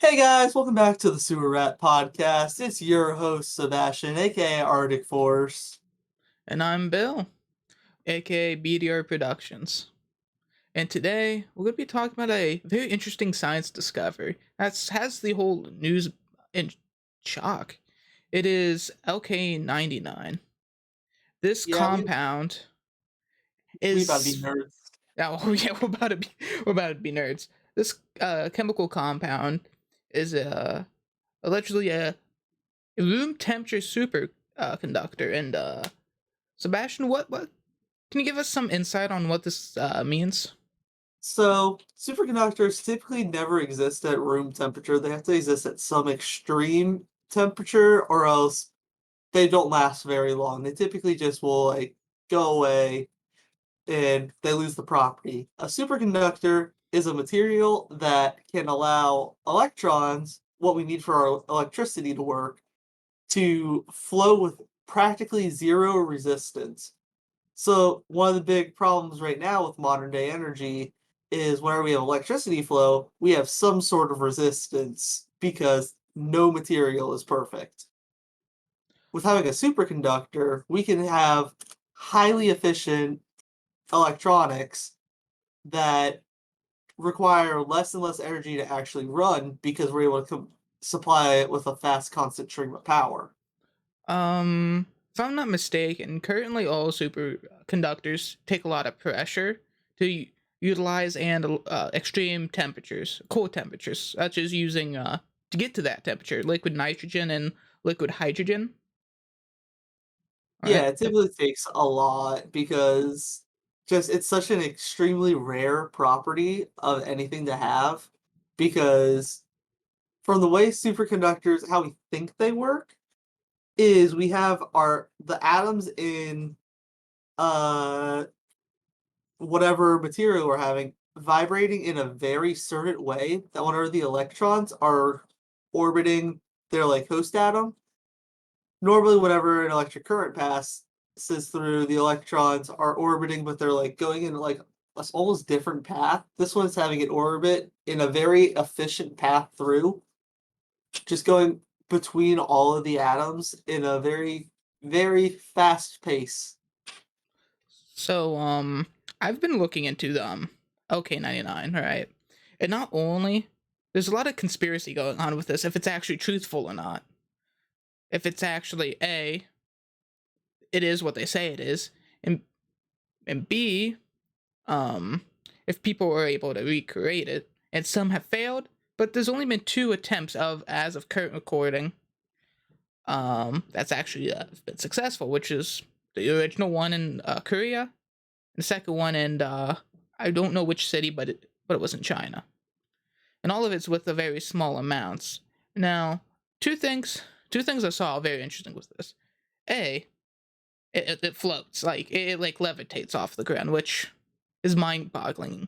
Hey guys, welcome back to the Sewer Rat Podcast. It's your host, Sebastian, aka Arctic Force. And I'm Bill, aka BDR Productions. And today we're going to be talking about a very interesting science discovery that has the whole news in shock. It is LK99. This Yeah, compound we about to be is nerds. oh yeah, we're about to be nerds. This chemical compound is allegedly a room temperature superconductor. And Sebastian, what can you give us some insight on what this means? So, superconductors typically never exist at room temperature. They have to exist at some extreme temperature, or else they don't last very long. They typically just will go away and they lose the property. A superconductor is a material that can allow electrons, what we need for our electricity to work, to flow with practically zero resistance. So one of the big problems right now with modern day energy is whenever we have electricity flow, we have some sort of resistance because no material is perfect. With having a superconductor, we can have highly efficient electronics that require less and less energy to actually run because we're able to supply it with a fast, constant stream of power. If I'm not mistaken, currently all superconductors take a lot of pressure to utilize and extreme temperatures, cold temperatures, such as using to get to that temperature, liquid nitrogen and liquid hydrogen. All Yeah, right. it typically takes a lot because just it's such an extremely rare property of anything to have because from the way superconductors, how we think they work is we have our the atoms in uh whatever material we're having vibrating in a very certain way that whenever the electrons are orbiting their host atom, normally whenever an electric current passes through, the electrons are orbiting, but they're going in a almost different path. This one's having it orbit in a very efficient path through, just going between all of the atoms in a very, very fast pace. So I've been looking into the OK99, right? And not only there's a lot of conspiracy going on with this, if it's actually truthful or not. If it's actually A, it is what they say it is, and B, um, if people were able to recreate it, and some have failed, but there's only been two attempts of as of current recording. That's actually been successful, which is the original one in Korea, and the second one in I don't know which city, but it was in China, and all of it's with the very small amounts. Now, two things two things I saw very interesting with this. A, it floats it like levitates off the ground, which is mind-boggling.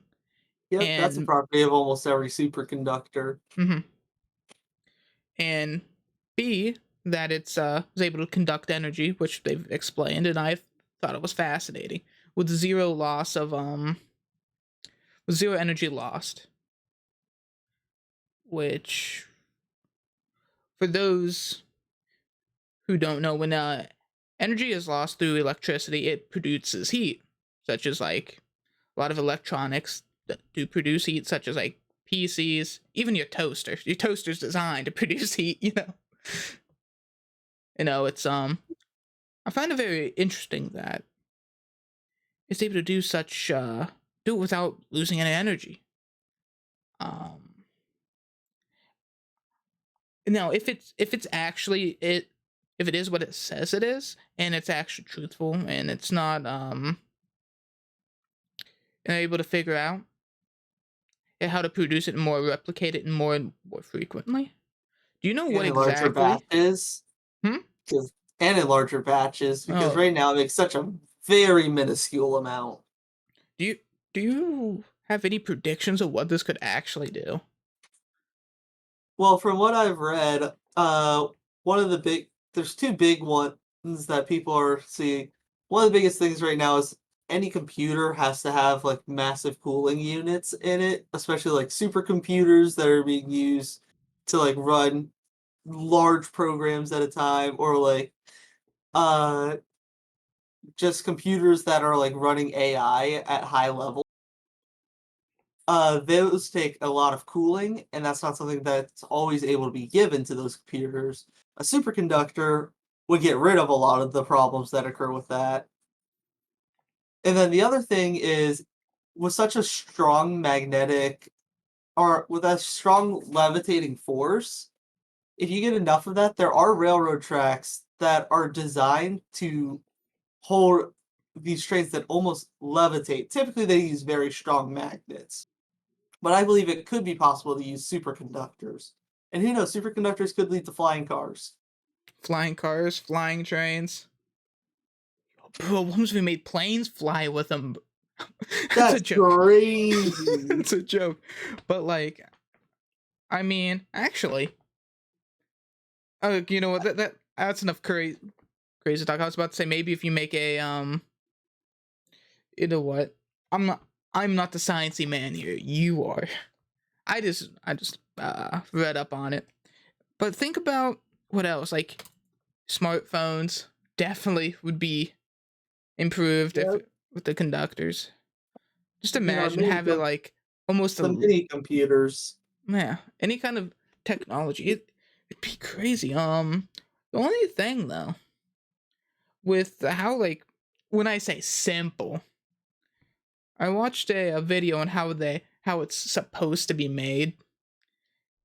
Yep, that's a And property of almost every superconductor. mhm. And B, that it's is able to conduct energy, which they've explained, and I thought it was fascinating, with zero loss of with zero energy lost. Which, for those who don't know, when energy is lost through electricity, it produces heat, such as like a lot of electronics that do produce heat, such as like PCs, even your toaster. Your toaster's designed to produce heat. It's I find it very interesting that it's able to do it without losing any energy. Um, Now, if it's actually it, if it is what it says it is, and it's actually truthful, and it's not able to figure out how to produce it and more replicate it and more frequently. Do you know what And in larger exactly? batches, Hmm. 'cause and in larger batches, because Oh, right now it makes such a very minuscule amount. do you have any predictions of what this could actually do? Well, from what I've read, one of the big there's two big ones that people are seeing. One of the biggest things right now is any computer has to have massive cooling units in it, especially like supercomputers that are being used to like run large programs at a time, or like uh just computers that are like running AI at high level. Those take a lot of cooling, and that's not something that's always able to be given to those computers. A superconductor would get rid of a lot of the problems that occur with that. And then the other thing is, with such a strong magnetic, or with a strong levitating force, if you get enough of that, there are railroad tracks that are designed to hold these trains that almost levitate. Typically, they use very strong magnets, but I believe it could be possible to use superconductors. And who knows, superconductors could lead to flying cars. Flying cars, flying trains. Bro, what if we made planes fly with them? That's a That's joke. crazy. It's a joke. But like, I mean, actually, you know what? That's enough crazy talk. I was about to say maybe if you make a you know what? I'm not I'm not the sciencey man here. You are. I just read up on it. But think about what else? Like smartphones definitely would be improved if Yep. with the conductors. Just You know, imagine having like almost the mini computers. yeah, any kind of technology. It'd be crazy. The only thing though with how like when I say simple, I watched a video on how it's supposed to be made.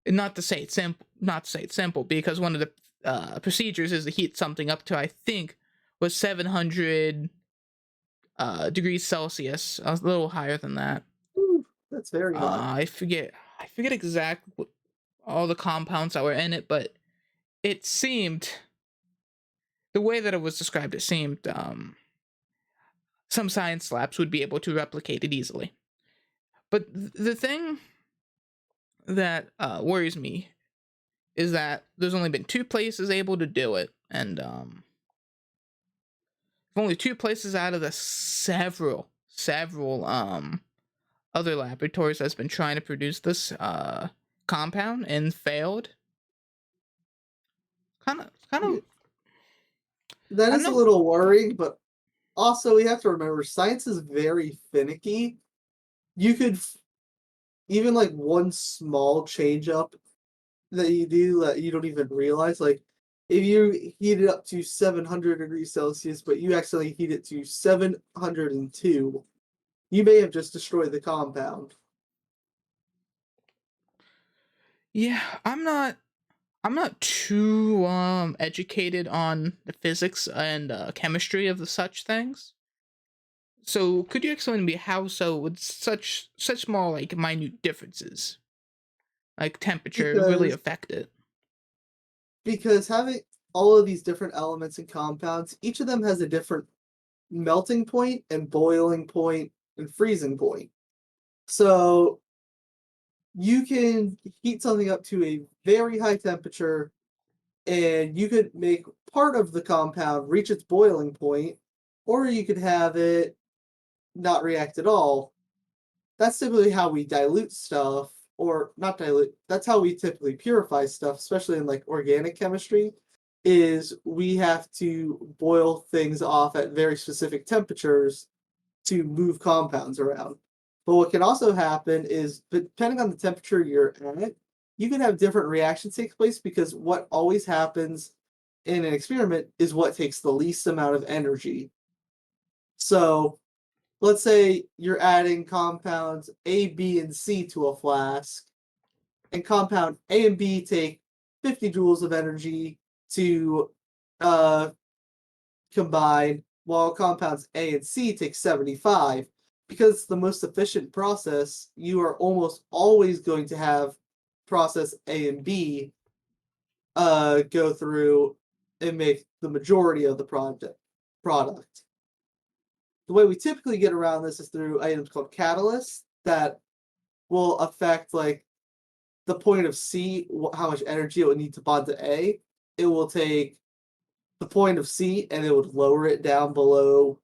And not to say it's simple, because one of the procedures is to heat something up to I think was 700 degrees Celsius, a little higher than that. Ooh, that's very hot. I forget exactly what all the compounds that were in it, but it seemed the way that it was described. It seemed some science labs would be able to replicate it easily. But the thing that worries me is that there's only been two places able to do it, and only two places out of the several other laboratories that's been trying to produce this compound and failed. Kind Yeah, of. that I don't is a know. little worrying, but also we have to remember science is very finicky. You could even like one small change up that you do that you don't even realize, like if you heat it up to 700 degrees Celsius, but you accidentally heat it to 702, you may have just destroyed the compound. Yeah, I'm not too educated on the physics and chemistry of the such things. So could you explain to me how so with such small like minute differences like temperature really Because affect it? having all of these different elements and compounds, each of them has a different melting point and boiling point and freezing point. So you can heat something up to a very high temperature and you could make part of the compound reach its boiling point, or you could have it not react at all. That's typically how we dilute stuff, or not dilute, that's how we typically purify stuff, especially in like organic chemistry, is we have to boil things off at very specific temperatures to move compounds around. But what can also happen is, depending on the temperature you're at, you can have different reactions take place, because what always happens in an experiment is what takes the least amount of energy. So let's say you're adding compounds A, B, and C to a flask, and compound A and B take 50 joules of energy to uh, combine, while compounds A and C take 75. Because it's the most efficient process, you are almost always going to have process A and B go through and make the majority of the product. The way we typically get around this is through items called catalysts that will affect like the point of C, how much energy it would need to bond to A. It will take the point of C and it would lower it down below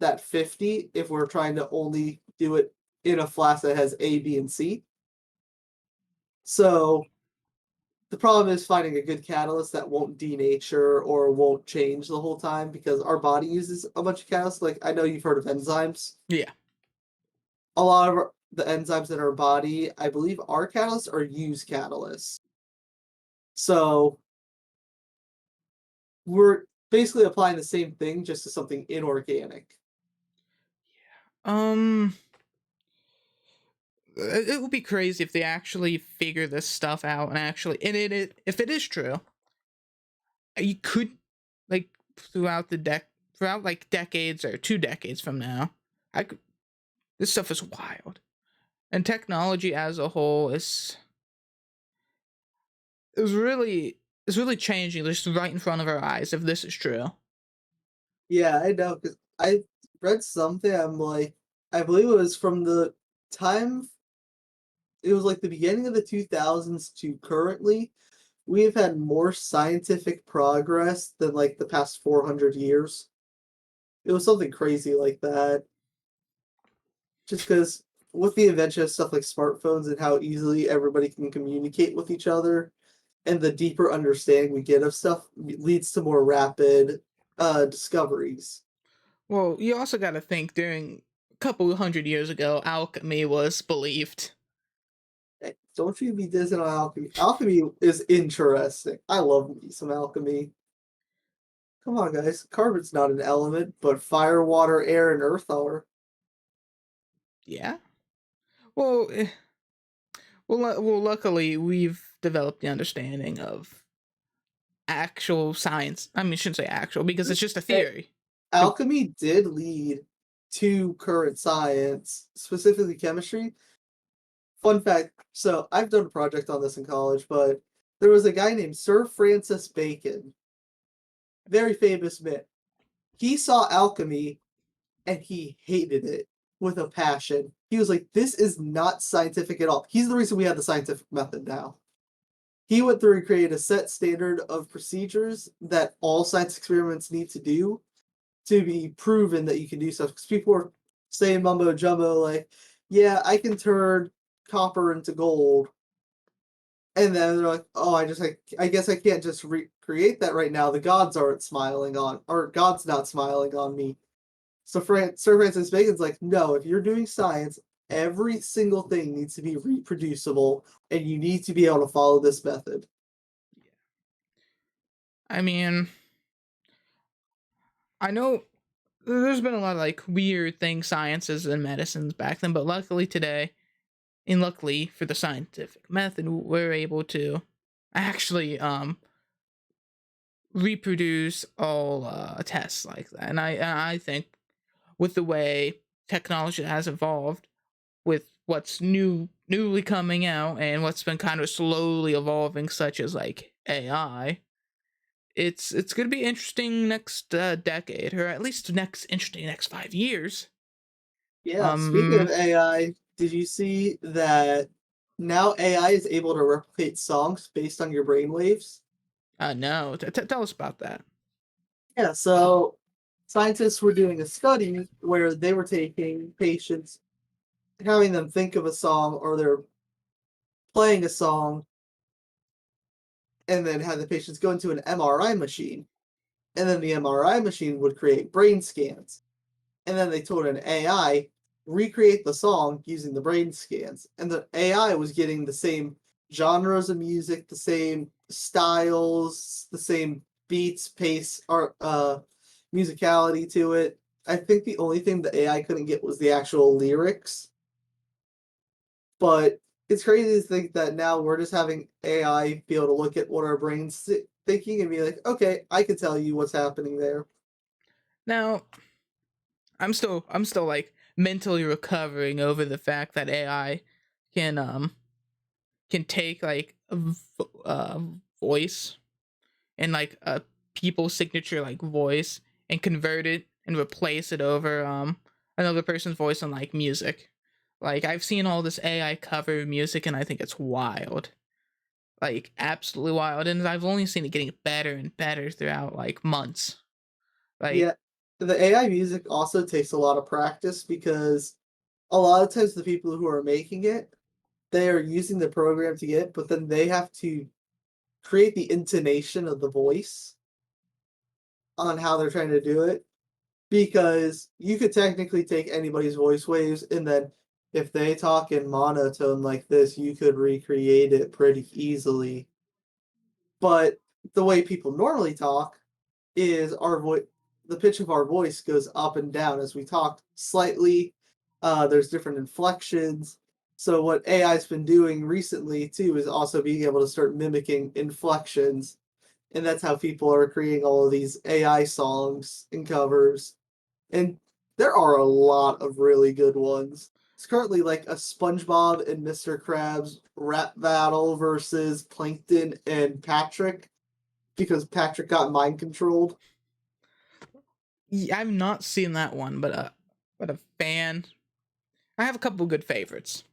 that 50 if we're trying to only do it in a flask that has A, B, and C. So The problem is finding a good catalyst that won't denature or won't change the whole time because our body uses a bunch of catalysts. Like I know you've heard of enzymes. Yeah. A lot of the enzymes in our body, I believe, are catalysts or use catalysts. So we're basically applying the same thing just to something inorganic. Um, it would be crazy if they actually figure this stuff out and actually, and if it is true, you could, like, throughout like decades or 2 decades from now, I could. This stuff is wild, and technology as a whole is really is really changing just right in front of our eyes. If this is true. Yeah, I know because I read something. I'm like, I believe it was from the time it was like the beginning of the 2000s to currently. We have had more scientific progress than like the past 400 years. It was something crazy like that. Just because with the invention of stuff like smartphones and how easily everybody can communicate with each other, and the deeper understanding we get of stuff leads to more rapid discoveries. Well, you also got to think during a couple of hundred years ago, alchemy was believed. Don't you be dissing on alchemy. Alchemy is interesting. I love me some alchemy. Come on, guys. Carbon's not an element, but fire, water, air, and earth are. Yeah. Well, luckily we've developed the understanding of actual science. I mean, I shouldn't say actual because it's just a Eh, theory. It- Alchemy did lead to current science, specifically chemistry. Fun fact, so I've done a project on this in college, but there was a guy named Sir Francis Bacon, very famous man. He saw alchemy and he hated it with a passion. He was like, this is not scientific at all. He's the reason we have the scientific method now. He went through and created a set standard of procedures that all science experiments need to do to be proven that you can do stuff. Because people are saying mumbo jumbo, like, yeah, I can turn copper into gold. And then they're like, oh, I guess I can't just recreate that right now. The gods aren't smiling on, or God's not smiling on me. So Sir Francis Bacon's like, no, if you're doing science, every single thing needs to be reproducible, and you need to be able to follow this method. I mean, I know there's been a lot of like weird things, sciences and medicines back then, but luckily today, and luckily for the scientific method, we're able to actually reproduce all tests like that. And I think with the way technology has evolved, with what's newly coming out and what's been kind of slowly evolving, such as like AI, it's gonna be interesting next decade, or at least next 5 years. Yeah, speaking of Um, AI, did you see that now AI is able to replicate songs based on your brainwaves? no, tell us about that. Yeah, so scientists were doing a study where they were taking patients, having them think of a song, or they're playing a song, and then had the patients go into an MRI machine. And then the MRI machine would create brain scans. And then they told an AI recreate the song using the brain scans. And the AI was getting the same genres of music, the same styles, the same beats, pace, art, musicality to it. I think the only thing the AI couldn't get was the actual lyrics. But it's crazy to think that now we're just having AI be able to look at what our brains thinking and be like, okay, I can tell you what's happening there. Now, I'm still like mentally recovering over the fact that AI can can take like voice and like a people's signature like voice and convert it and replace it over another person's voice on like music. Like I've seen all this AI cover music and I think it's wild. Like absolutely wild, and I've only seen it getting better and better throughout like months. Like Yeah, the AI music also takes a lot of practice because a lot of times the people who are making it, they are using the program to get, but then they have to create the intonation of the voice on how they're trying to do it, because you could technically take anybody's voice waves and then if they talk in monotone like this, you could recreate it pretty easily. But the way people normally talk is our voice the pitch of our voice goes up and down as we talk slightly. There's different inflections. So what AI's been doing recently too is also being able to start mimicking inflections, and that's how people are creating all of these AI songs and covers. And there are a lot of really good ones. It's currently like a SpongeBob and Mr. Krabs rap battle versus Plankton and Patrick because Patrick got mind controlled. Yeah, I've not seen that one, but a fan. I have a couple good favorites.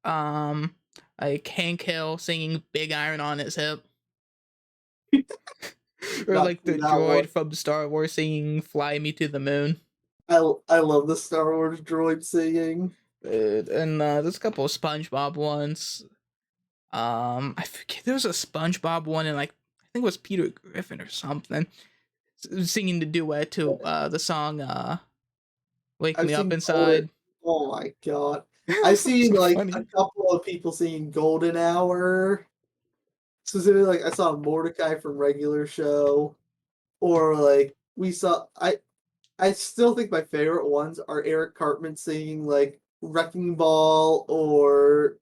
Um, like Hank Hill singing "Big Iron on His Hip," or Not like the seen that one. droid from Star Wars singing "Fly Me to the Moon." I love the Star Wars droid singing. And there's a couple of SpongeBob ones. I forget there was a SpongeBob one, and like I think it was Peter Griffin or something singing the duet to the song "Wake I've Me Up seen Golden. Inside." Oh my god. I've seen So like a funny. couple of people singing Golden Hour. Specifically, like I saw Mordecai from Regular Show, or like we saw. I still think my favorite ones are Eric Cartman singing like Wrecking Ball or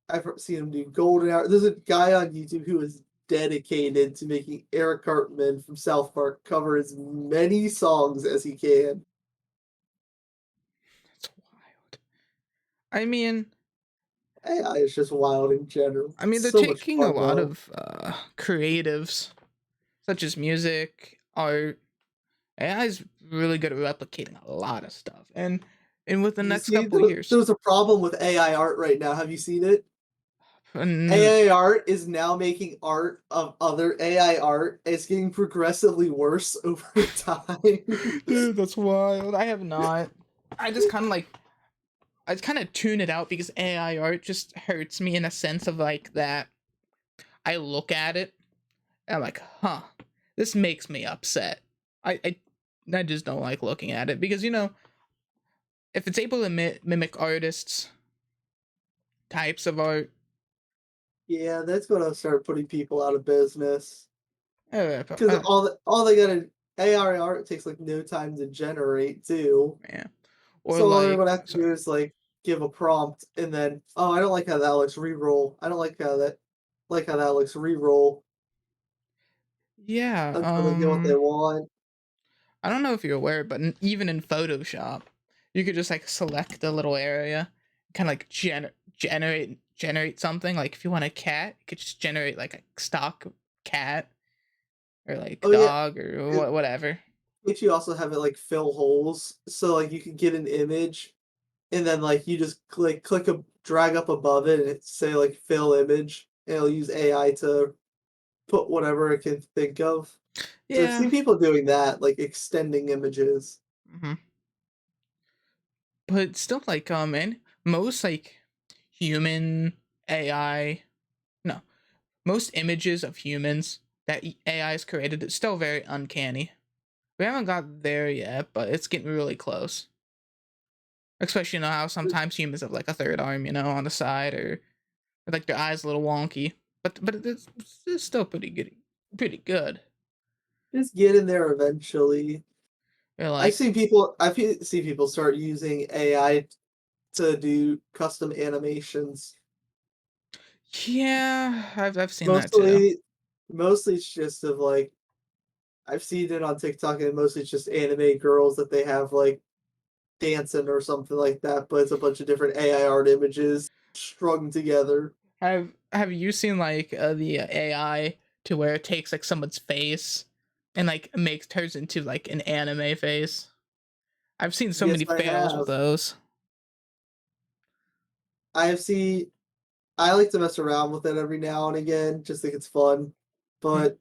I've seen him do Golden Hour. There's a guy on YouTube who is dedicated to making Eric Cartman from South Park cover as many songs as he can. That's wild. I mean, AI is just wild in general. I mean, It's they're so much taking a fun lot though. of creatives, such as music, art. AI is really good at replicating a lot of stuff, and with the You next see, couple years, there's a problem with AI art right now. Have you seen it? and AI art is now making art of other AI art. It's getting progressively worse over time. dude, that's wild. I have not. I just kind of like I kind of tune it out because AI art just hurts me in a sense of like that. I look at it and I'm like, huh, this makes me upset. I I, I just don't like looking at it because if it's able to mimic artists types of art, Yeah, that's gonna start putting people out of business. uh, Because uh, all they gotta AI art takes like no time to generate too. yeah, or So all they're like gonna have to sorry, do is like give a prompt and then oh I don't like how that looks, re-roll. I don't like how that looks, re-roll yeah. until they get what they want. I don't know if you're aware, but even in Photoshop, you could just like select a little area, kind of like generate something. Like if you want a cat, you could just generate like a stock cat or like Oh yeah, dog or it whatever. makes you also have it like fill holes. So like you can get an image and then like you just click a drag up above it and it say like fill image and it'll use AI to put whatever it can think of. So I've Yeah. seen people doing that, like extending images. hmm But still, like and most like human AI, no, most images of humans that AI has created is still very uncanny. We haven't got there yet, but it's getting really close. Especially how sometimes humans have like a third arm, on the side, or like their eyes a little wonky. But it's still pretty good, pretty good. Just get in there eventually. Or like, Seen people start using AI to do custom animations. yeah, I've seen that too. Mostly mostly it's just of like I've seen it on TikTok and mostly it's just anime girls that they have like dancing or something like that, but it's a bunch of different AI art images strung together. Have you seen like the AI to where it takes like someone's face and like makes turns into like an anime face? I've seen so Yes, many I fails with have. those. I have seen I like to mess around with it every now and again, just think it's fun. Hmm. But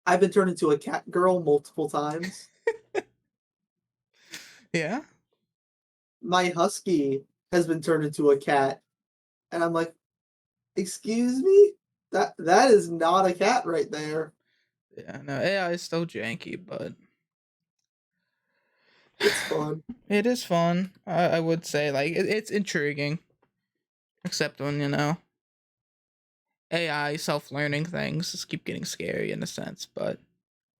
I've been turned into a cat girl multiple times. Yeah. My husky has been turned into a cat, and I'm like, Excuse me? That is not a cat right there. Yeah, no, AI is still janky, but It's fun. it is fun. I would say like it's intriguing, except when AI self-learning things just keep getting scary in a sense. But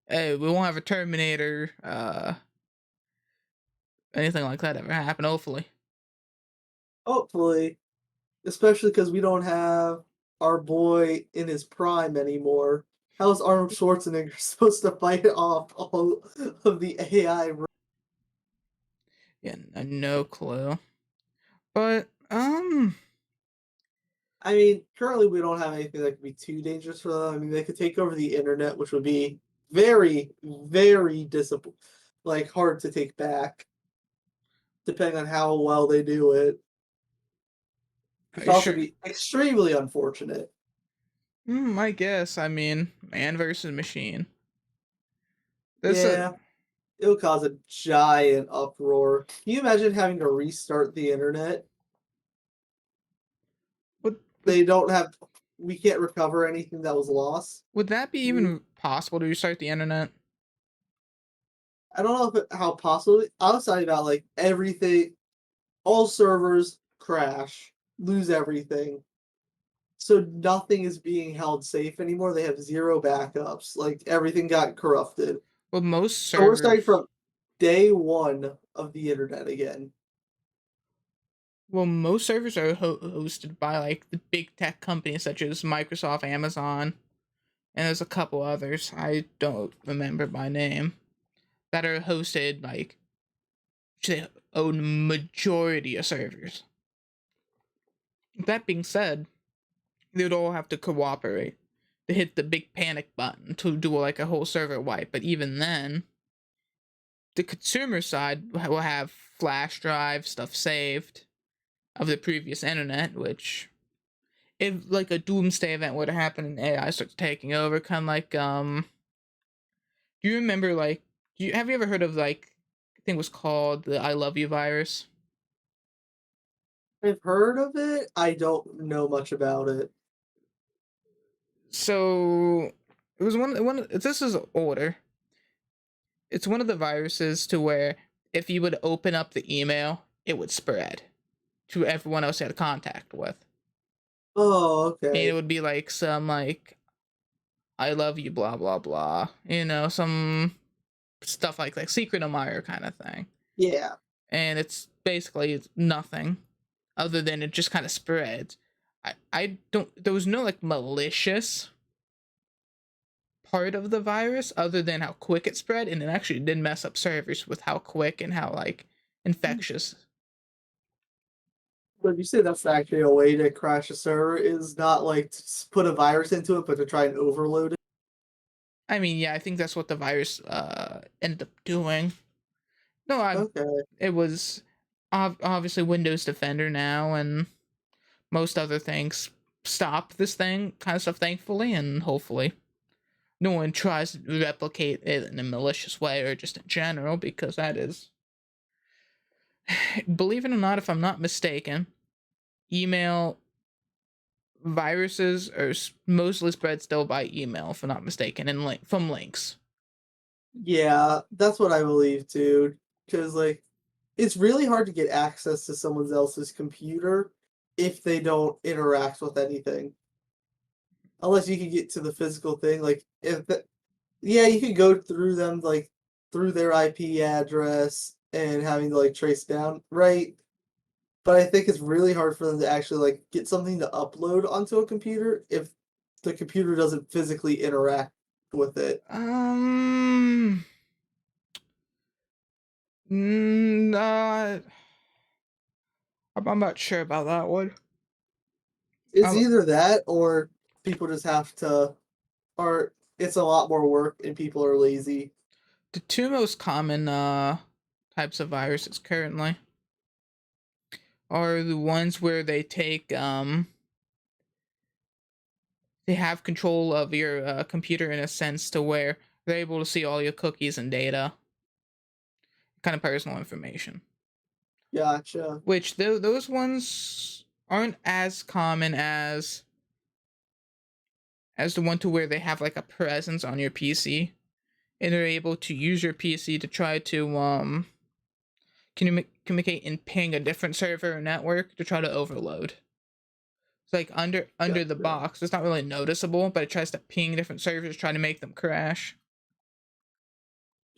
hey, we won't have a Terminator, anything like that ever happen. Hopefully. Hopefully, especially because we don't have our boy in his prime anymore. How is Arnold Schwarzenegger supposed to fight off all of the AI? Yeah, no clue. But I mean, currently we don't have anything that could be too dangerous for them. I mean, they could take over the internet, which would be very, very like hard to take back, depending on how well they do it. It could I also sure. be extremely unfortunate. I guess. I mean, man versus machine. This Yeah, it'll cause a giant uproar. Can you imagine having to restart the internet? would would They don't have, we can't recover anything that was lost. would that be Mm, even possible to restart the internet? I don't know how possible. I was talking about like everything, all servers crash, lose everything. So nothing is being held safe anymore. They have zero backups. Like everything got corrupted. Well, most So we're starting servers. from day one of the internet again. Well, most servers are hosted by like the big tech companies such as Microsoft, Amazon, and there's a couple others I don't remember by name that are hosted like they own majority of servers. That being said, they'd all have to cooperate to hit the big panic button to do like a whole server wipe. But even then, the consumer side will have flash drive stuff saved of the previous internet, which if like a doomsday event were to happen and AI starts taking over, kind of like do you remember like have you ever heard of like I think it was called the I Love You virus? I've heard of it. I don't know much about it. So it was one. This is older. It's one of the viruses to where if you would open up the email, it would spread to everyone else you had contact with. Oh, And it okay. would be like some like I love you blah blah blah. Some stuff like secret admirer kind of thing. Yeah. And it's basically nothing other than it just kind of spreads. I don't there was no like malicious part of the virus other than how quick it spread, and it actually did mess up servers with how quick and how like infectious. But if you say that's actually a way to crash a server, is not like to put a virus into it, but to try and overload it. I mean, yeah, I think that's what the virus ended up doing. No, I Okay. it was obviously Windows Defender now and most other things stop this thing kind of stuff thankfully, and hopefully no one tries to replicate it in a malicious way or just in general, because that is, believe it or not, if I'm not mistaken, email viruses are mostly spread still by email, if I'm not mistaken, and from links. Yeah, that's what I believe too. Because like, it's really hard to get access to someone else's computer if they don't interact with anything. Unless you can get to the physical thing, like if the, yeah, you could go through them like through their IP address and having to like trace down, right? But I think it's really hard for them to actually like get something to upload onto a computer if the computer doesn't physically interact with it. Um, mm, uh, I'm not sure about that one. It's Um, either that or people just have to, or it's a lot more work and people are lazy. the two most common types of viruses currently are the ones where they have control of your computer in a sense to where they're able to see all your cookies and data, kind of personal information. Gotcha. Which those ones aren't as common as as the one to where they have like a presence on your PC, and they're able to use your PC to try to communicate and ping a different server or network to try to overload. It's like under the Gotcha. box. It's not really noticeable, but it tries to ping different servers, trying to make them crash.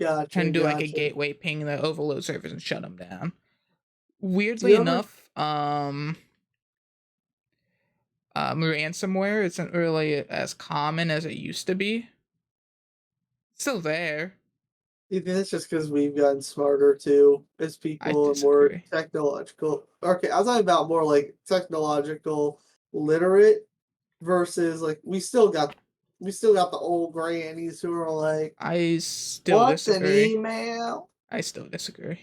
Trying Gotcha, to do like a gotcha. gateway ping the overload servers and shut them down. Do you Weirdly ever enough, ransomware isn't really as common as it used to be. It's still there. you think it's just because we've gotten smarter too as I people and more disagree. technological? Okay, I was talking about more like technological literate versus like we still got the old grannies who are like, I still "What's an disagree. email?" I still disagree.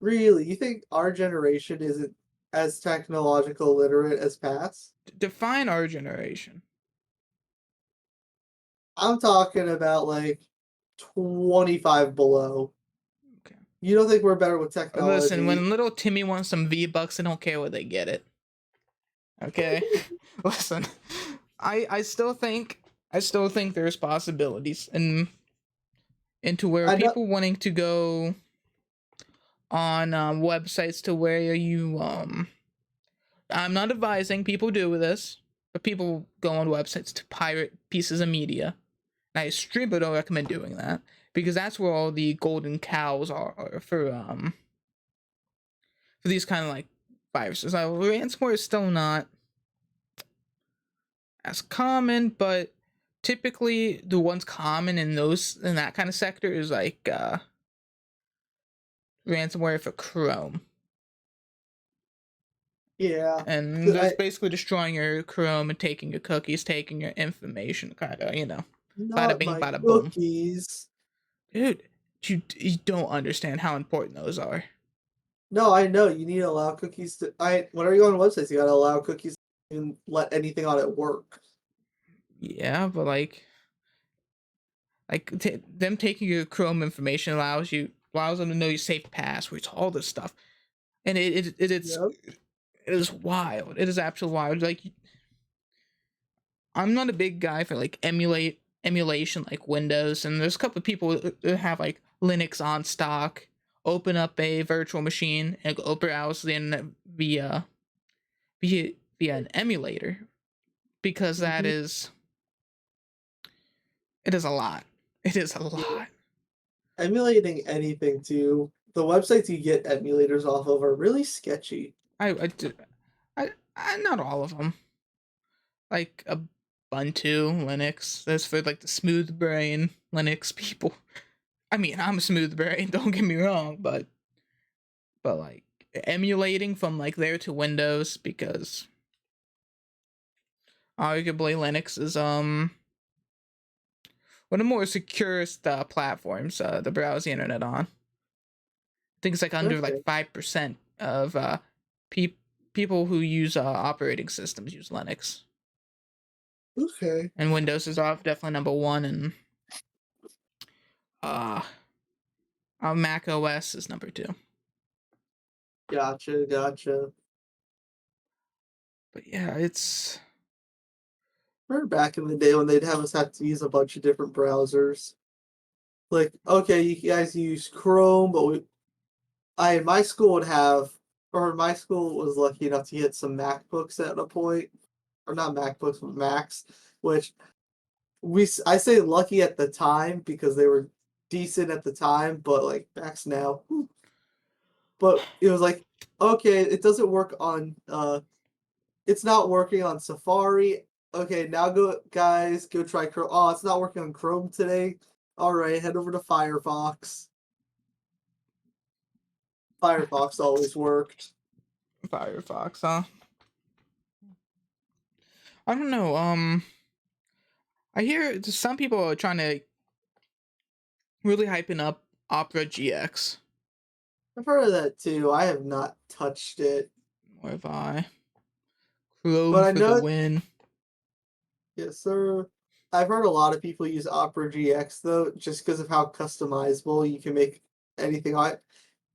Really, you think our generation isn't as technological literate as past? Define our generation. I'm talking about like 25 below. Okay. You don't think we're better with Listen, technology? when little Timmy wants some V-Bucks, I don't care where they get it. Okay? Listen. I still think there's possibilities and into where I know. people wanting to go on websites to where you I'm not advising people do this, but people go on websites to pirate pieces of media. And I extremely don't recommend doing that because that's where all the golden cows are for these kind of like viruses. Now, ransomware is still not as common, but typically the ones common in that kind of sector is like ransomware for Chrome. Yeah. And that's basically destroying your Chrome and taking your cookies, taking your information, kind of, bada Not bing, my bada boom. cookies. Dude, you don't understand how important those are. No, I know you need to allow cookies to. Whenever you go on websites, you gotta allow cookies and let anything on it work. Yeah, but them taking your Chrome information allows them to know your safe passwords, all this stuff, and Yep. it is wild. It is absolutely wild. Like, I'm not a big guy for like emulation like Windows, and there's a couple of people that have like Linux on stock. Open up a virtual machine and go browse the internet via via an emulator because Hmm. it is a lot. It is a Yeah. lot. Emulating anything too. The websites you get emulators off of are really sketchy. I did I not all of them. Like Ubuntu Linux. That's for like the smooth brain Linux people. I mean, I'm a smooth brain. Don't get me wrong, but like emulating from like there to Windows because arguably Linux is one of the more securest platforms to browse the internet on. I think it's like under like Okay. 5% of pe- people who use operating systems use Linux, Okay. and Windows is off definitely number one, and uh, Mac OS is number two. Gotcha. Gotcha. But yeah, it's Remember back in the day when they'd have us have to use a bunch of different browsers? Like, okay, you guys use Chrome, but my school would have, or my school was lucky enough to get some MacBooks at a point, or not MacBooks, but Macs, which I say lucky at the time because they were decent at the time, but like Macs now. But it was like, okay, it doesn't work on it's not working on Safari. Okay, now go guys, go try Chrome. Oh, it's not working on Chrome today. All right, head over to Firefox. Firefox always worked. Firefox, huh? I don't know. I hear some people are trying to really hyping up Opera GX. I've heard of that too. I have not touched it, Or have I? Chrome but I for the know, win. yes, sir. I've heard a lot of people use Opera GX though, just because of how customizable you can make anything on it.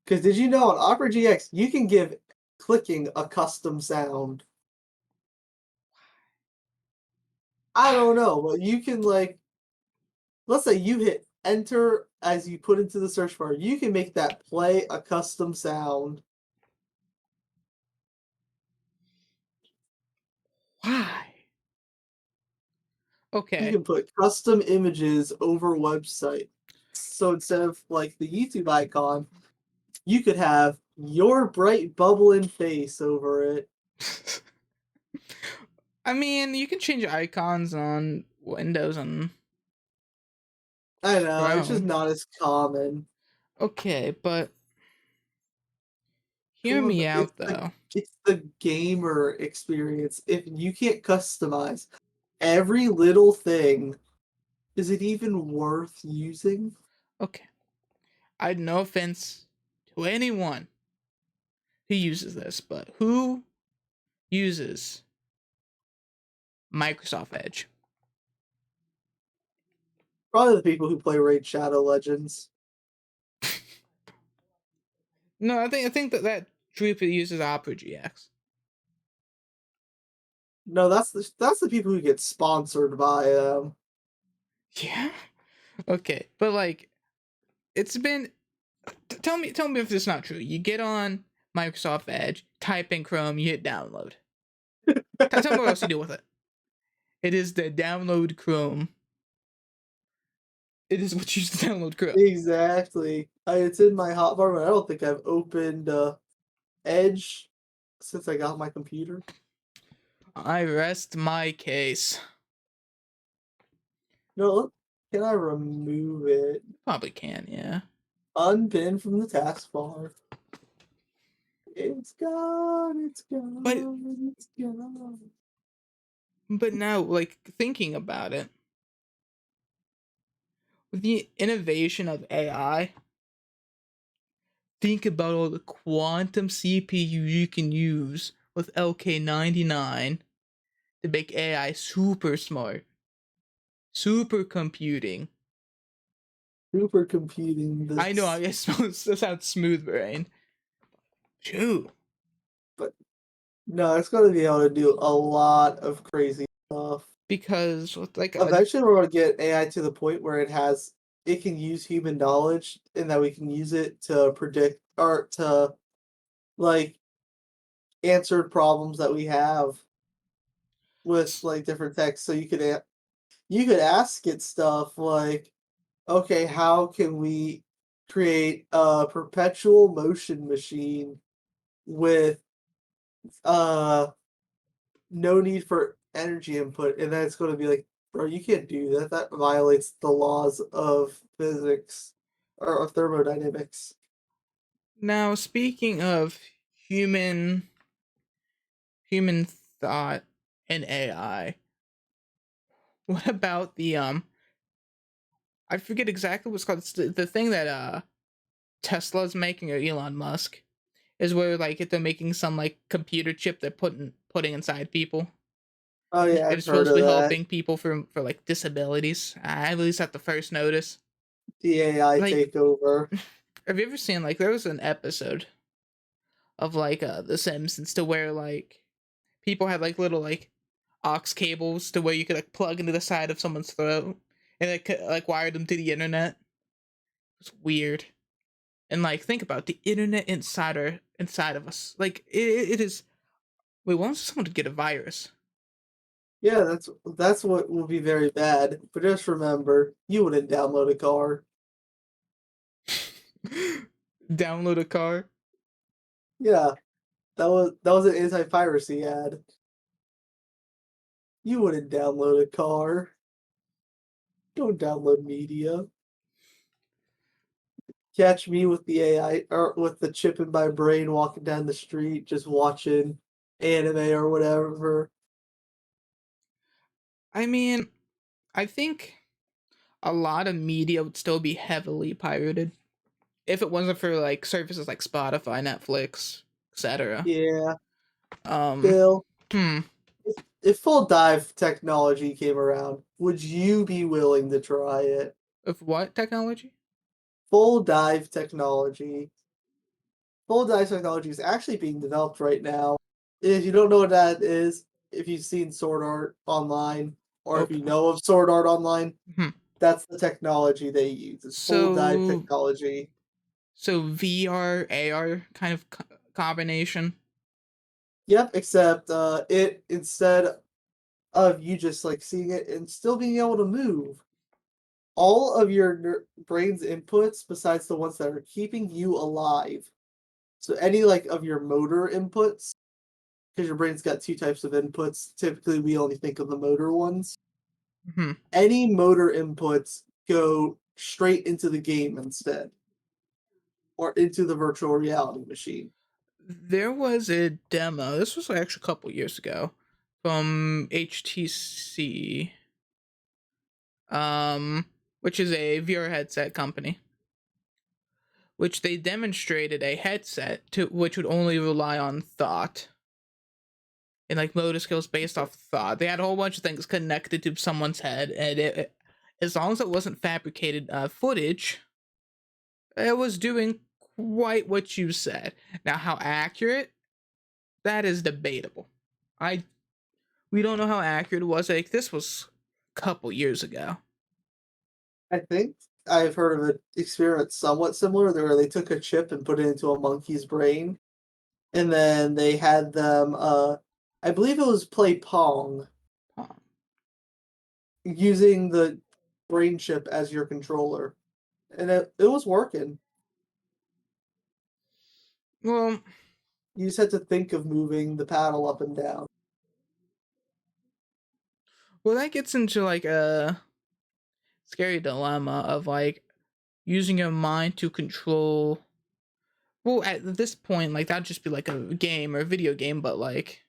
Because did you know on Opera GX you can give clicking a custom sound? I don't know, but you can like, let's say you hit enter as you put into the search bar, you can make that play a custom sound. Why? You Okay. can put custom images over website. So instead of like the YouTube icon, you could have your bright bubbling face over it. I mean, you can change icons on Windows and I know, it's just Chrome. not as common. Okay, but hear Come on, me out though. it's the gamer experience. If you can't customize every little thing, is it even worth using? Okay. I no offense to anyone who uses this, but who uses Microsoft Edge? Probably the people who play Raid Shadow Legends. No, I think that group uses Opera GX. No, that's the people who get sponsored by Yeah. Okay, but like it's been tell me if this is not true. You get on Microsoft Edge, type in Chrome, you hit download. Tell me what else you do with it. It is the download Chrome. It is what you use to download Chrome. Exactly. It's in my hotbar, but I don't think I've opened Edge since I got my computer. I rest my case. No, look, can I remove it? Probably can, yeah. Unpin from the taskbar. It's But gone, it's gone. but now, like thinking about it, with the innovation of AI, think about all the quantum CPU you can use with LK99 to make AI super smart, super computing. Supercomputing I know, I this, guess that sounds smooth, brain. Shoot. but no, it's gonna be able to do a lot of crazy stuff. Because with like a Eventually, we're gonna get AI to the point where it can use human knowledge, and that we can use it to predict or to like answer problems that we have with like different texts. So you could ask it stuff like, okay, how can we create a perpetual motion machine with uh no need for energy input? And then it's going to be like, bro, you can't do that. That violates the laws of physics or of thermodynamics. now speaking of human human thought and AI, what about the I forget exactly what's called. It's the thing that Tesla's making, or Elon Musk, is where like they're making some like computer chip they're putting inside people. Oh yeah, I've It's heard supposed to of be that. helping people for like disabilities. I at least at the first notice. The AI Like, takeover. have you ever seen like there was an episode of like The Simpsons to where like people had like little like aux cables to where you could like plug into the side of someone's throat and like wire them to the internet. It's weird. And like think about the internet inside of us. Like it is. Wait, why was someone to get a virus? Yeah, that's what will be very bad. But just remember, you wouldn't download a car. Download a car. Yeah, that was an anti-piracy ad. You wouldn't download a car. Don't download media. Catch me with the AI or with the chip in my brain walking down the street just watching anime or whatever. I mean, I think a lot of media would still be heavily pirated if it wasn't for like services like Spotify, Netflix, etc. Yeah, Um, Bill. hmm. If full dive technology came around, would you be willing to try it? Of what technology? Full dive technology. Full dive technology is actually being developed right now. If you don't know what that is, if you've seen Sword Art online or if Okay. you know of Sword Art Online, Hmm. that's the technology they use. It's full dive So technology. so VR AR kind of combination. Yep, except it instead of you just like seeing it and still being able to move, all of your brain's inputs, besides the ones that are keeping you alive. So any like of your motor inputs, because your brain's got two types of inputs. Typically, we only think of the motor ones. Hmm. Any motor inputs go straight into the game instead, or into the virtual reality machine. There was a demo. This was actually a couple years ago from HTC, um, which is a VR headset company, which they demonstrated a headset to which would only rely on thought and like motor skills based off thought. They had a whole bunch of things connected to someone's head, and as long as it wasn't fabricated footage, it was doing quite what you said. Now, how accurate, that is debatable. I We don't know how accurate it was. Like this was a couple years ago. I think I've heard of an experiment somewhat similar where they took a chip and put it into a monkey's brain, and then they had them, I believe it was play Pong Huh. using the brain chip as your controller, and it was working. Well, You just had to think of moving the paddle up and down. that gets into like a scary dilemma of like using your mind to control. Well, at this point, like that'd just be like a game or a video game, but like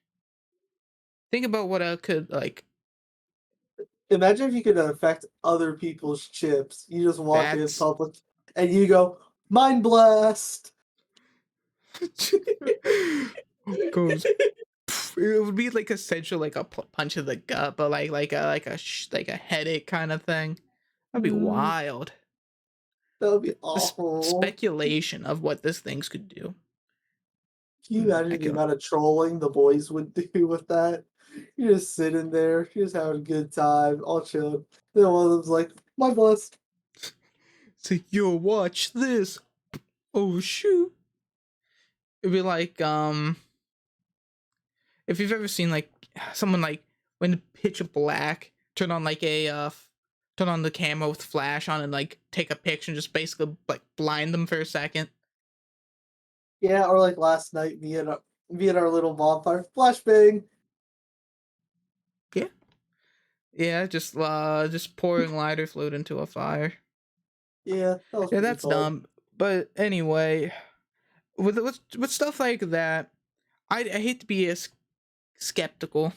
think about what I could like. Imagine if you could affect other people's chips. You just walk in That's public and you go, "Mind blast!" goes. It would be like essential, like a punch in the gut, but like a headache kind of thing. That'd be Mm, wild. that would be The awful. speculation of what this things could do. Can you I imagine the can. amount of trolling the boys would do with that? You're just sitting there, you're just having a good time, all chilled. Then one of them's like, "My blast." Say, yo, watch this. Oh shoot. It'd be like if you've ever seen like someone like when the pitch black turn on like a turn on the camera with flash on and like take a picture and just basically like blind them for a second. Yeah, or like last night, me and our little bonfire, flashbang. Yeah. Yeah, just pouring lighter fluid into a fire. Yeah, that was Yeah, pretty that's fun. dumb. But anyway, with stuff like that, I hate to be as skeptical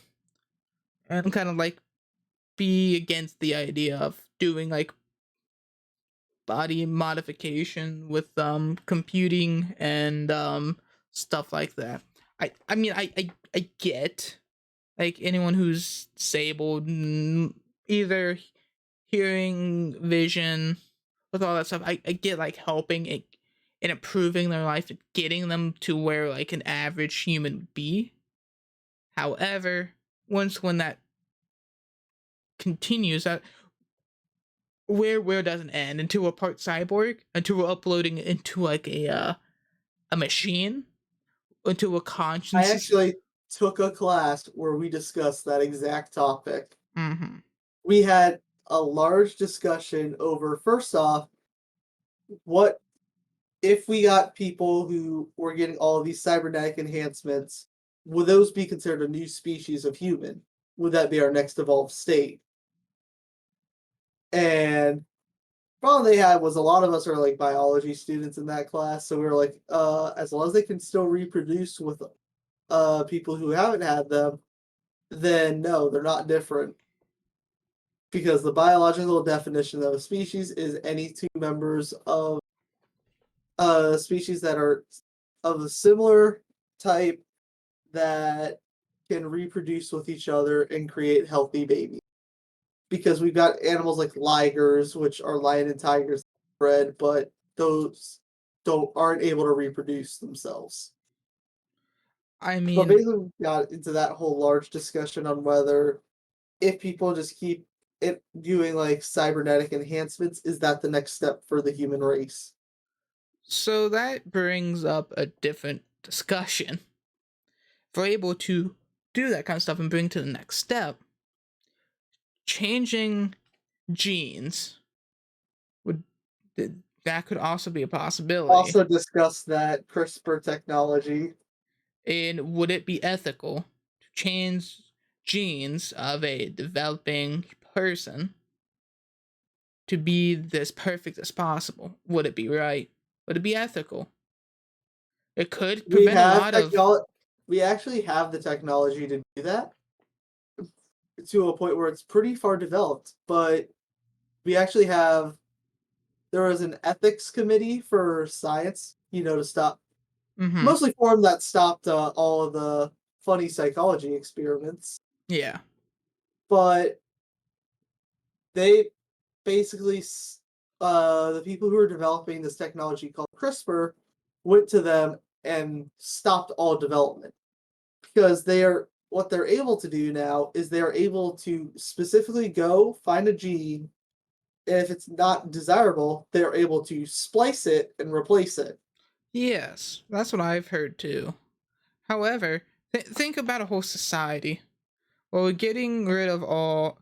and kind of like be against the idea of doing like body modification with computing and stuff like that. I mean I get like anyone who's disabled, either hearing, vision, with all that stuff. I get like helping it and improving their life and getting them to where like an average human would be. However, once when that continues, that where doesn't end into a part cyborg, into we're uploading it into like a machine, into a I conscience. actually took a class where we discussed that exact topic. Mm-hmm. We had a large discussion over, first off, what if we got people who were getting all of these cybernetic enhancements, would those be considered a new species of human? Would that be our next evolved state? And problem they had was a lot of us are like biology students in that class, so we were like, as long as they can still reproduce with people who haven't had them, then no, they're not different. Because the biological definition of a species is any two members of a species that are of a similar type that can reproduce with each other and create healthy babies. Because we've got animals like ligers, which are lion and tigers bred, but those don't aren't able to reproduce themselves. I But mean, basically, we got into that whole large discussion on whether if people just keep it doing like cybernetic enhancements, is that the next step for the human race? So that brings up a different discussion. If we're able to do that kind of stuff and bring to the next step, changing genes would that could also be a possibility. Also discuss that CRISPR technology. And would it be ethical to change genes of a developing person to be as perfect as possible? Would it be right? Would it be ethical? It could We prevent a have lot of. technology. We actually have the technology to do that to a point where it's pretty far developed, but we actually have there was an ethics committee for science, to stop Mm-hmm. mostly formed that stopped all of the funny psychology experiments, Yeah. but they basically the people who are developing this technology called CRISPR went to them and stopped all development because what they're able to do now is they're able to specifically go find a gene, and if it's not desirable, they're able to splice it and replace it. Yes, that's what I've heard too. However, think about a whole society. Well, we're getting rid of all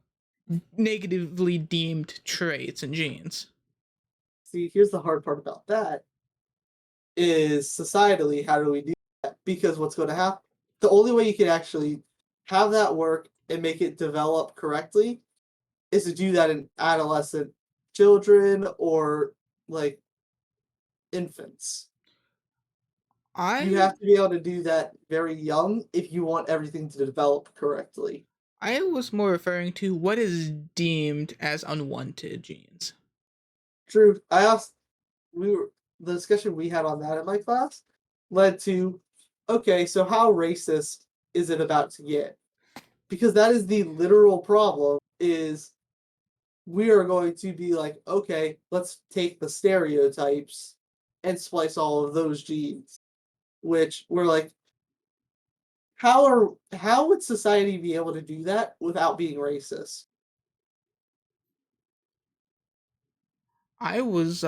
negatively deemed traits and genes. See, here's the hard part about that is societally, how do we do that? Because what's going to happen? The only way you can actually have that work and make it develop correctly is to do that in adolescent children or like infants. You I have to be able to do that very young if you want everything to develop correctly. I was more referring to what is deemed as unwanted genes. True. I asked we were the discussion we had on that in my class led to okay, so how racist is it about to get? Because that is the literal problem is we are going to be like, okay, let's take the stereotypes and splice all of those genes, which we're like, how would society be able to do that without being racist? I was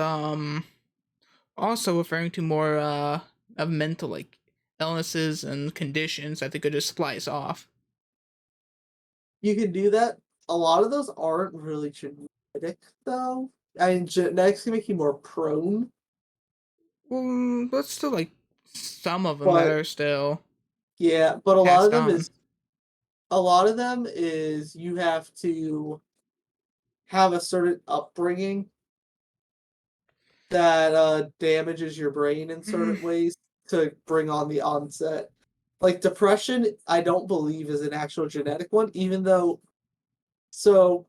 also referring to more of mental like illnesses and conditions that they could just splice off. You can do that. A lot of those aren't really genetic though. I mean, genetics can make you more prone, But still like some of them that but are still yeah, but a lot of passed them on. is a lot of them is you have to have a certain upbringing that damages your brain in Mm, certain ways to bring on the onset. Like depression, I don't believe is an actual genetic one, even though. So,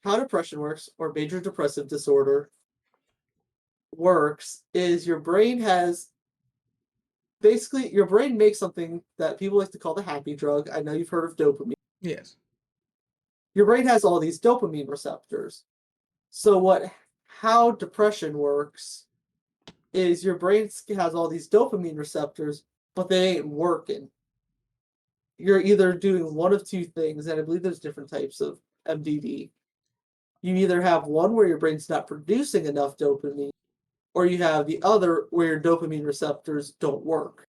how depression works, or major depressive disorder works, is your brain has basically your brain makes something that people like to call the happy drug. I know you've heard of dopamine. yes. Your brain has all these dopamine receptors. So, how depression works is your brain has all these dopamine receptors, but they ain't working. You're either doing one of two things, and I believe there's different types of MDD. You either have one where your brain's not producing enough dopamine, or you have the other where your dopamine receptors don't work.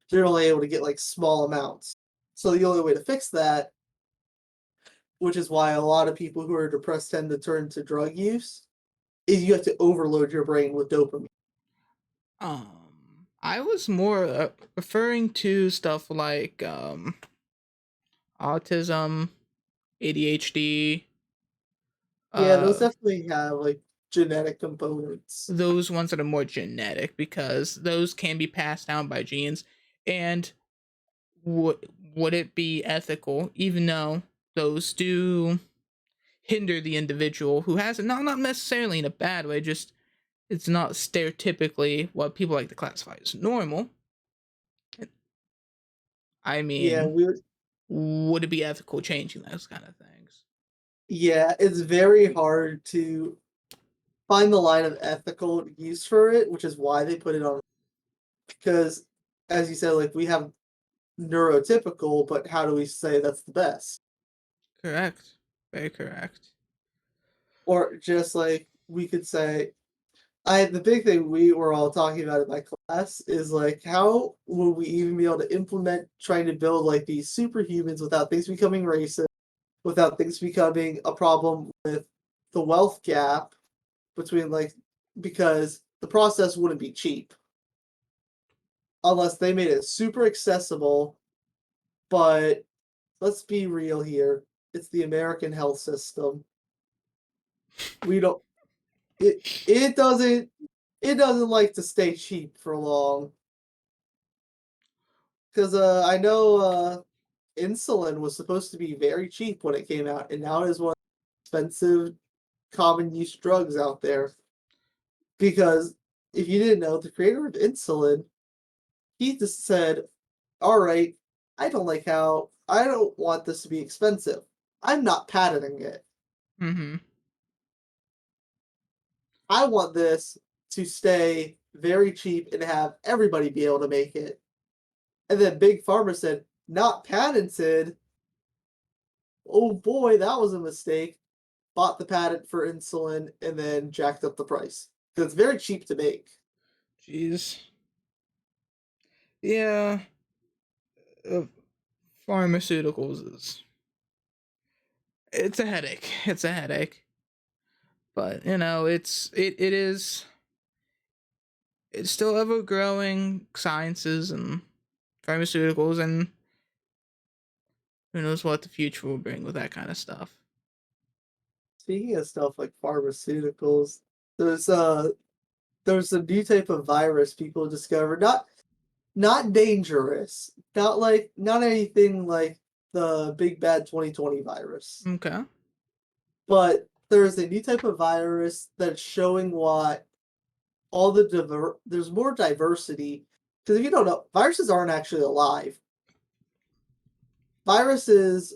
So you're only able to get like small amounts. So the only way to fix that, which is why a lot of people who are depressed tend to turn to drug use, is you have to overload your brain with dopamine. I was more referring to stuff like autism, ADHD, Yeah, those uh definitely have like genetic components. those ones that are more genetic because those can be passed down by genes. And would it be ethical, even though those do hinder the individual who has it? Not necessarily in a bad way, just it's not stereotypically what people like to classify as normal. I Yeah, mean, we're would it be ethical changing those kind of things? yeah, it's very hard to find the line of ethical use for it, which is why they put it on because as you said, like we have neurotypical, but how do we say that's the best? Correct. Very correct. Or just like we could say, I the big thing we were all talking about in my class is like how will we even be able to implement trying to build like these superhumans without things becoming racist, without things becoming a problem with the wealth gap between like because the process wouldn't be cheap unless they made it super accessible. But let's be real here. It's the American health system. We don't it doesn't like to stay cheap for long. Because I know insulin was supposed to be very cheap when it came out, and now it is one of the expensive common use drugs out there. Because if you didn't know, the creator of insulin, he just said, "All right, I don't want this to be expensive. I'm not patenting it. Mm-hmm. I want this to stay very cheap and have everybody be able to make it." And then Big Pharma said, "Not patented." Oh boy, that was a mistake. Bought the patent for insulin and then jacked up the price because it's very cheap to make. Jeez. Yeah. Uh, Pharmaceuticals is it's a headache. It's a headache. But it's still ever growing sciences and pharmaceuticals, and who knows what the future will bring with that kind of stuff. Speaking of stuff like pharmaceuticals, there's there's a new type of virus people discovered. Not dangerous. Not anything like the big bad 2020 virus. Okay. But there's a new type of virus that's showing what there's more diversity. Because if you don't know, viruses aren't actually alive. Viruses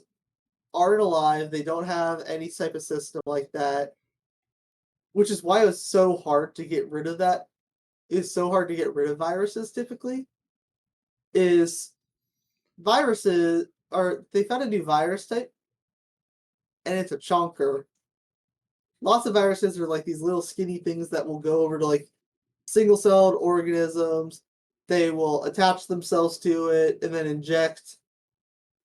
aren't alive. They don't have any type of system like that, which is why it's so hard to get rid of that. It's so hard to get rid of viruses typically. Is viruses are they found a new virus type and it's a chonker. Lots of viruses are like these little skinny things that will go over to like single-celled organisms. They will attach themselves to it and then inject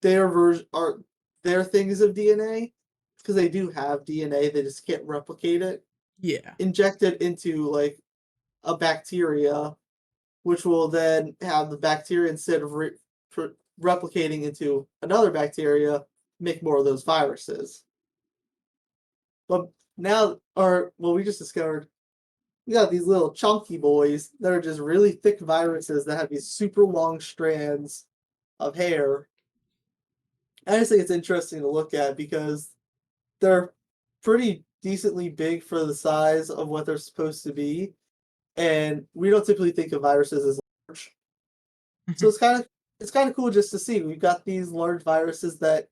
their version or their things of DNA because they do have DNA. They just can't replicate it. Yeah. Inject it into like a bacteria, which will then have the bacteria instead of replicating into another bacteria, make more of those viruses. But now, or well, we just discovered we got these little chunky boys that are just really thick viruses that have these super long strands of hair. I just think it's interesting to look at because they're pretty decently big for the size of what they're supposed to be, and we don't typically think of viruses as large. So it's kind of cool just to see. We've got these large viruses that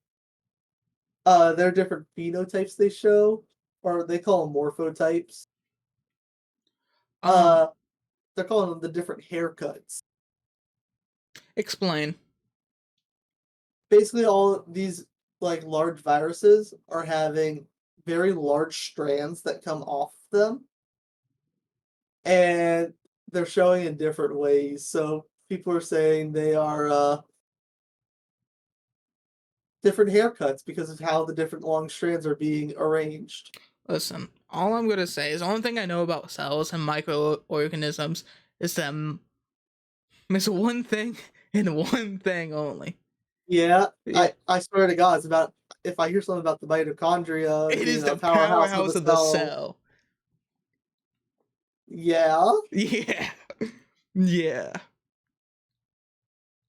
there are different phenotypes they show, or they call them morphotypes. um Uh, they're calling them the different haircuts. Explain. Basically, all these like large viruses are having very large strands that come off them, and they're showing in different ways. So people are saying they are different haircuts because of how the different long strands are being arranged. Listen, all I'm gonna say is the only thing I know about cells and microorganisms is them is one thing and one thing only. Yeah, Yeah, I swear to God, it's about if I hear something about the mitochondria it is being a the powerhouse of the powerhouse of the cell, cell. yeah, Yeah, yeah,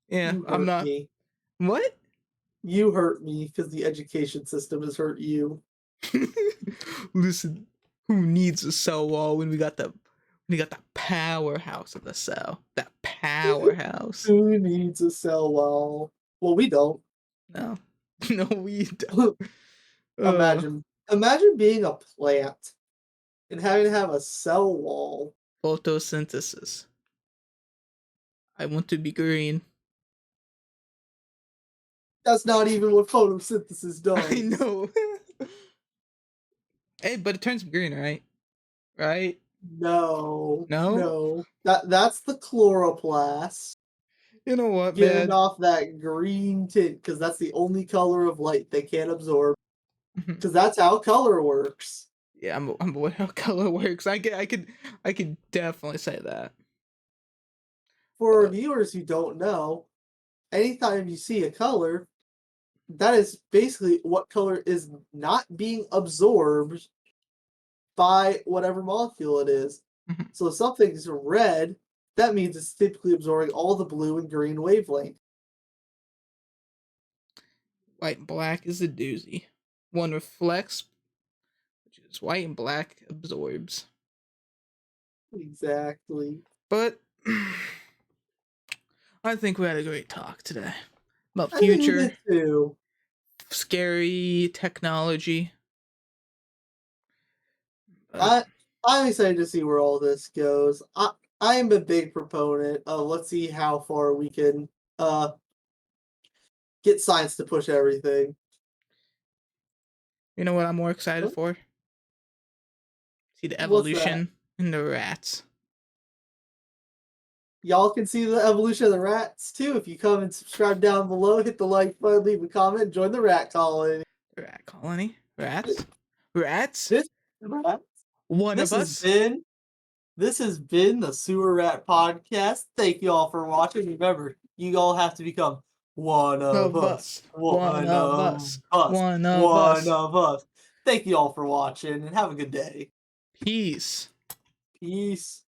yeah. you I'm hurt not. me. What? You hurt me because the education system has hurt you. Listen, who needs a cell wall when we got the powerhouse of the cell? That powerhouse. Who needs a cell wall? Well, we don't. No, no, we don't. Uh, Imagine being a plant and having to have a cell wall. Photosynthesis. I want to be green. That's not even what photosynthesis does. I know. Hey, but it turns green, right? Right? No, No? no. That's the chloroplast You know what, giving man? off that green tint because that's the only color of light they can't absorb. Because that's how color works. Yeah, I'm aware how color works. I could definitely say that. For But viewers who don't know, anytime you see a color, that is basically what color is not being absorbed by whatever molecule it is. mhm. So if something's red, that means it's typically absorbing all the blue and green wavelength. White and black is a doozy. One reflects, which is white and black absorbs. Exactly. But I think we had a great talk today about I think we future did too. scary technology. I I'm excited to see where all this goes. I am a big proponent of let's see how far we can uh get science to push everything. You know what I'm more excited What? for? See the What's that? evolution in the rats. Y'all can see the evolution of the rats too. If you come and subscribe down below, hit the like button, leave a comment, join the rat colony. Rat colony? Rats? Rats? This rat. One This of has us? been this has been the Sewer Rat Podcast. Thank you all for watching. Remember, you all have to become one of Of us. us. One One of of us. us. One of One us. of us. Thank you all for watching and have a good day. Peace. Peace.